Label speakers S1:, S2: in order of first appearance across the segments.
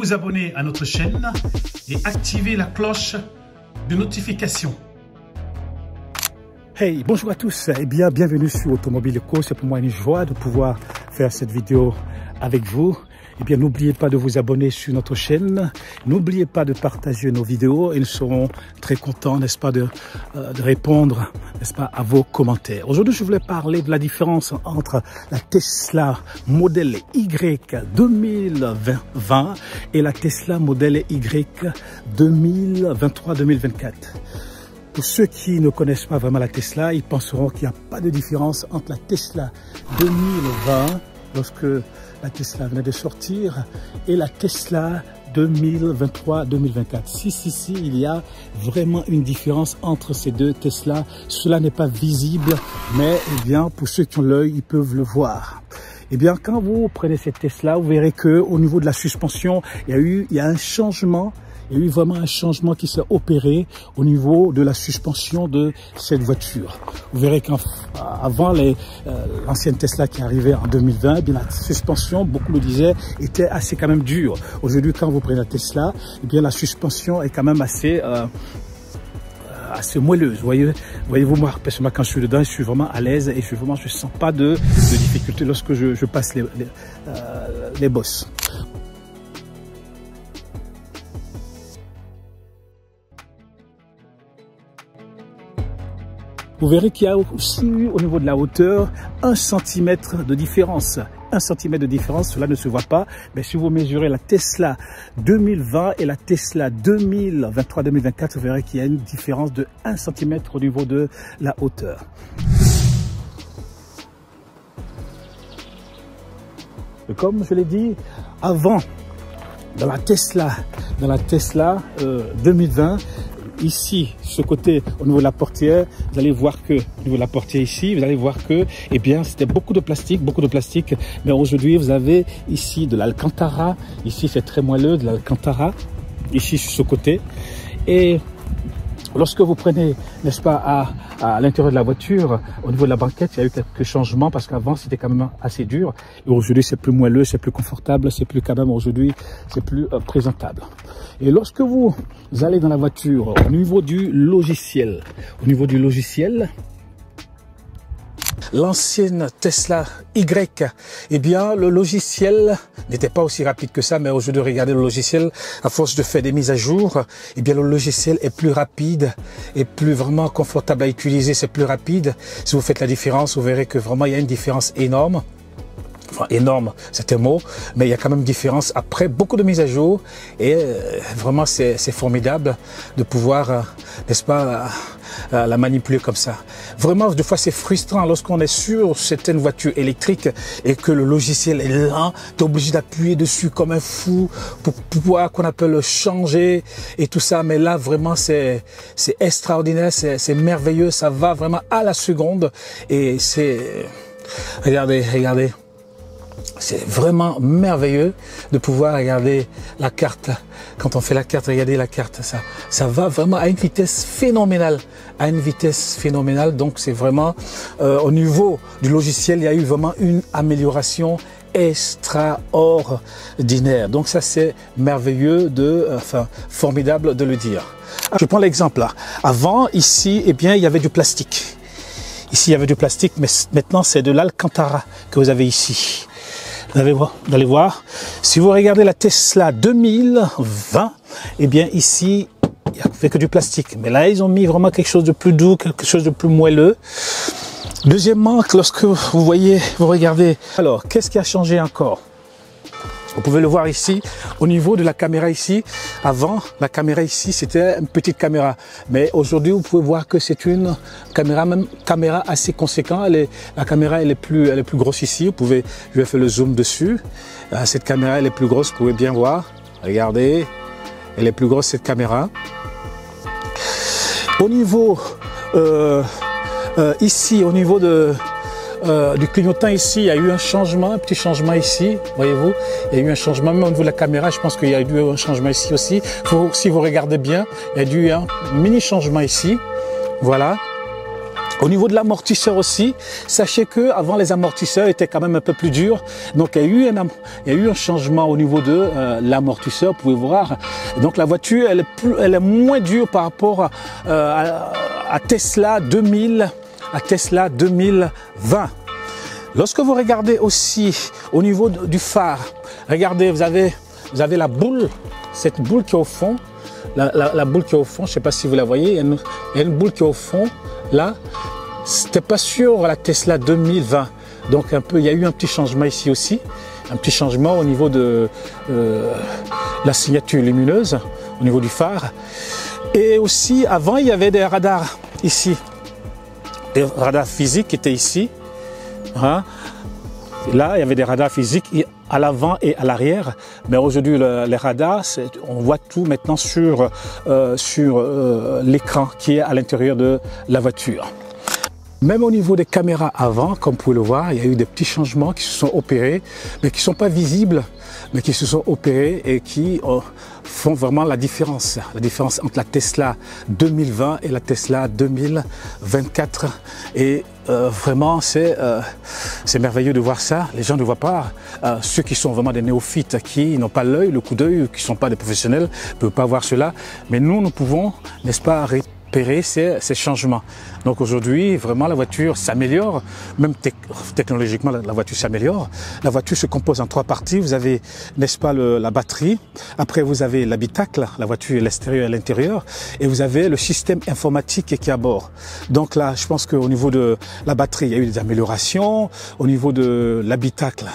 S1: vous abonner à notre chaîne et activer la cloche de notification.
S2: Hey, bonjour à tous et bienvenue sur Automobile Eco. C'est pour moi une joie de pouvoir faire cette vidéo avec vous. N'oubliez pas de vous abonner sur notre chaîne. N'oubliez pas de partager nos vidéos et nous serons très contents, n'est-ce pas, de répondre, n'est-ce pas, à vos commentaires. Aujourd'hui, je voulais parler de la différence entre la Tesla Model Y 2020 et la Tesla Model Y 2023-2024. Pour ceux qui ne connaissent pas vraiment la Tesla, ils penseront qu'il n'y a pas de différence entre la Tesla 2020, lorsque la Tesla venait de sortir, et la Tesla 2023-2024. Si, il y a vraiment une différence entre ces deux Tesla. Cela n'est pas visible, mais pour ceux qui ont l'œil, ils peuvent le voir. Quand vous prenez cette Tesla, vous verrez que au niveau de la suspension, il y a un changement. Il y a eu vraiment un changement qui s'est opéré au niveau de la suspension de cette voiture. Vous verrez qu'avant l'ancienne Tesla qui arrivait en 2020, la suspension, beaucoup le disaient, était assez quand même dure. Aujourd'hui, quand vous prenez la Tesla, la suspension est quand même assez moelleuse. Voyez-vous, moi, personnellement, quand je suis dedans, je suis vraiment à l'aise et je ne sens pas de difficulté lorsque je passe les bosses. Vous verrez qu'il y a aussi au niveau de la hauteur 1 cm de différence. 1 cm de différence, cela ne se voit pas. Mais si vous mesurez la Tesla 2020 et la Tesla 2023-2024, vous verrez qu'il y a une différence de 1 cm au niveau de la hauteur. Et comme je l'ai dit, avant, dans la Tesla 2020, ici, ce côté, au niveau de la portière, vous allez voir que, au niveau de la portière ici, vous allez voir que, c'était beaucoup de plastique, mais aujourd'hui, vous avez ici de l'Alcantara, ici c'est très moelleux, de l'Alcantara, ici sur ce côté, et lorsque vous prenez, n'est-ce pas, à l'intérieur de la voiture, au niveau de la banquette, il y a eu quelques changements parce qu'avant c'était quand même assez dur. Et aujourd'hui c'est plus moelleux, c'est plus confortable, c'est plus quand même aujourd'hui, c'est plus présentable. Et lorsque vous allez dans la voiture, au niveau du logiciel, l'ancienne Tesla Y, le logiciel n'était pas aussi rapide que ça, mais aujourd'hui, regardez le logiciel, à force de faire des mises à jour, le logiciel est plus rapide et plus vraiment confortable à utiliser, c'est plus rapide. Si vous faites la différence, vous verrez que vraiment il y a une différence énorme. Enfin, énorme, c'est un mot, mais il y a quand même une différence après beaucoup de mises à jour et vraiment c'est formidable de pouvoir, n'est-ce pas, la manipuler comme ça. Vraiment, des fois, c'est frustrant lorsqu'on est sur certaines voitures électriques et que le logiciel est lent. Tu es obligé d'appuyer dessus comme un fou pour pouvoir, qu'on appelle, changer et tout ça. Mais là, vraiment, c'est extraordinaire, c'est merveilleux. Ça va vraiment à la seconde et c'est... Regardez. C'est vraiment merveilleux de pouvoir regarder la carte. Quand on fait la carte, regardez la carte, ça va vraiment à une vitesse phénoménale. Donc c'est vraiment au niveau du logiciel, il y a eu vraiment une amélioration extraordinaire. Donc ça c'est merveilleux, formidable de le dire. Je prends l'exemple là. Avant ici, il y avait du plastique. Ici il y avait du plastique, mais maintenant c'est de l'Alcantara que vous avez ici. Vous allez voir, si vous regardez la Tesla 2020, ici, il n'y a fait que du plastique. Mais là, ils ont mis vraiment quelque chose de plus doux, quelque chose de plus moelleux. Deuxièmement, lorsque vous regardez, alors, qu'est-ce qui a changé encore? Vous pouvez le voir ici, au niveau de la caméra ici. Avant, la caméra ici, c'était une petite caméra. Mais aujourd'hui, vous pouvez voir que c'est une caméra assez conséquente. La caméra, elle est plus grosse ici. Je vais faire le zoom dessus. Cette caméra, elle est plus grosse, vous pouvez bien voir. Regardez, elle est plus grosse, cette caméra. Au niveau, ici, au niveau du clignotant ici, il y a eu un petit changement ici, voyez-vous, il y a eu un changement, même au niveau de la caméra, je pense qu'il y a eu un changement ici aussi. Si vous regardez bien, il y a eu un mini changement ici, voilà. Au niveau de l'amortisseur aussi, sachez que avant les amortisseurs étaient quand même un peu plus durs. Donc il y a eu un changement au niveau de l'amortisseur, vous pouvez voir. Donc la voiture, elle est moins dure par rapport à Tesla 2000, à Tesla 2020. Lorsque vous regardez aussi au niveau du phare, regardez, vous avez la boule, cette boule qui est au fond, la boule qui est au fond, je ne sais pas si vous la voyez, il y a une boule qui est au fond, là. C'était pas sur la Tesla 2020, donc il y a eu un petit changement ici aussi, un petit changement au niveau de la signature lumineuse, au niveau du phare. Et aussi avant il y avait des radars ici, des radars physiques qui étaient ici. Hein. Là il y avait des radars physiques à l'avant et à l'arrière, mais aujourd'hui les radars, on voit tout maintenant sur l'écran qui est à l'intérieur de la voiture. Même au niveau des caméras avant, comme vous pouvez le voir, il y a eu des petits changements qui se sont opérés, mais qui ne sont pas visibles, mais qui se sont opérés et qui font vraiment la différence entre la Tesla 2020 et la Tesla 2024. Et vraiment, c'est merveilleux de voir ça. Les gens ne voient pas. Ceux qui sont vraiment des néophytes, qui n'ont pas l'œil, le coup d'œil, qui ne sont pas des professionnels, ne peuvent pas voir cela. Mais nous pouvons, n'est-ce pas, repérer ces changements. Donc aujourd'hui, vraiment, la voiture s'améliore, même technologiquement, la voiture s'améliore. La voiture se compose en 3 parties. Vous avez, n'est-ce pas, la batterie. Après, vous avez l'habitacle, la voiture, l'extérieur et l'intérieur. Et vous avez le système informatique qui est à bord. Donc là, je pense qu'au niveau de la batterie, il y a eu des améliorations. Au niveau de l'habitacle,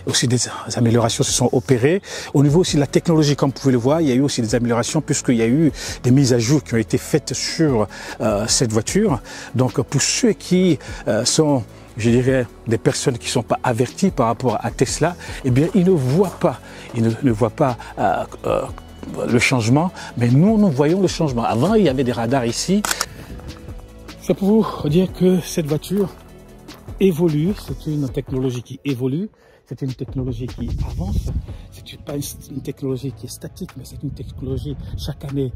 S2: aussi des améliorations se sont opérées. Au niveau aussi de la technologie, comme vous pouvez le voir, il y a eu aussi des améliorations puisqu'il y a eu des mises à jour qui ont été faites sur cette voiture. Donc pour ceux qui sont, je dirais, des personnes qui ne sont pas averties par rapport à Tesla, eh bien ils ne voient pas, le changement, mais nous voyons le changement. Avant il y avait des radars ici. C'est pour vous dire que cette voiture évolue, c'est une technologie qui évolue. C'est une technologie qui avance, c'est pas une technologie qui est statique, mais c'est une technologie, chaque année,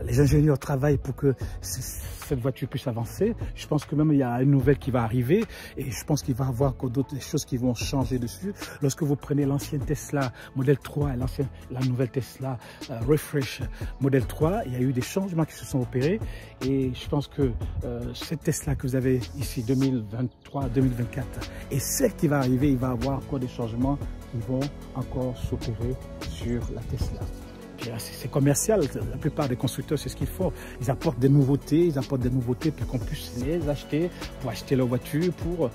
S2: les ingénieurs travaillent pour que cette voiture puisse avancer. Je pense que même il y a une nouvelle qui va arriver et je pense qu'il va y avoir encore d'autres choses qui vont changer dessus. Lorsque vous prenez l'ancienne Tesla Model 3 et la nouvelle Tesla Refresh Model 3, il y a eu des changements qui se sont opérés et je pense que cette Tesla que vous avez ici 2023-2024 et celle qui va arriver, il va avoir des changements qui vont encore s'opérer sur la Tesla. C'est commercial, la plupart des constructeurs c'est ce qu'ils font, ils apportent des nouveautés, pour qu'on puisse les acheter, pour acheter leur voiture, pour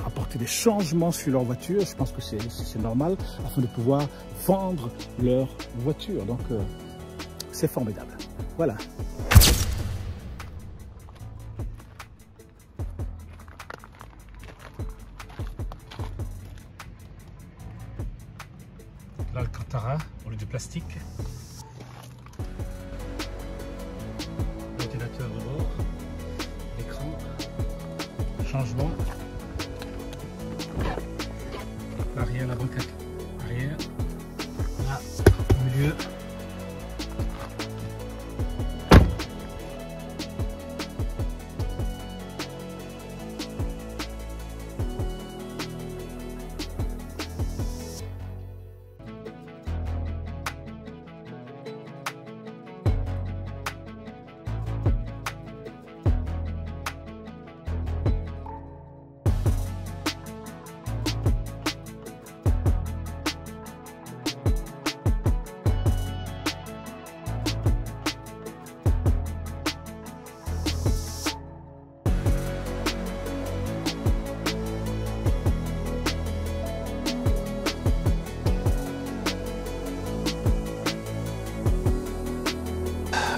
S2: apporter des changements sur leur voiture. Je pense que c'est normal afin de pouvoir vendre leur voiture, donc c'est formidable. Voilà.
S1: L'Alcantara au lieu de plastique. Ventilateur de bord. L'écran. Changement. L'arrière, la banquette arrière. Là, au milieu.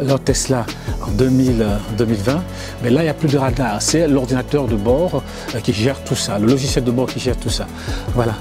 S2: Leur Tesla en 2020, mais là il n'y a plus de radar, c'est l'ordinateur de bord qui gère tout ça, le logiciel de bord qui gère tout ça. Voilà.